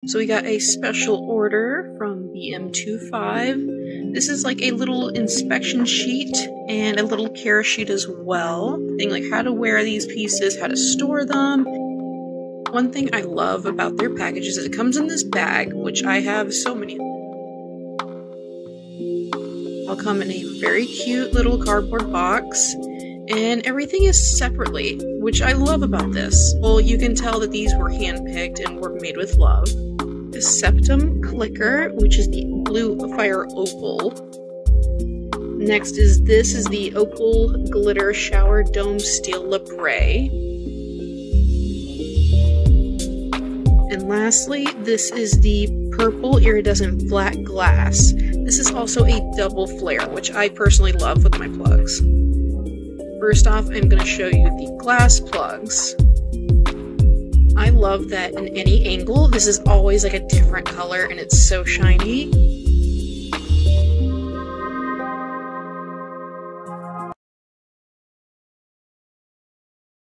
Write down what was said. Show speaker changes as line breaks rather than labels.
So we got a special order from BM25. This is like a little inspection sheet and a little care sheet as well. Thing like how to wear these pieces, how to store them. One thing I love about their packages is it comes in this bag, which I have so many. I'll come in a very cute little cardboard box, and everything is separately, which I love about this. Well, you can tell that these were hand-picked and were made with love. The Septum clicker, which is the blue fire opal. Next is the opal glitter shower dome steel Labrets. And lastly, this is the purple iridescent flat glass. This is also a double flare, which I personally love with my plugs. First off, I'm going to show you the glass plugs. I love that in any angle, this is always like a different color and it's so shiny.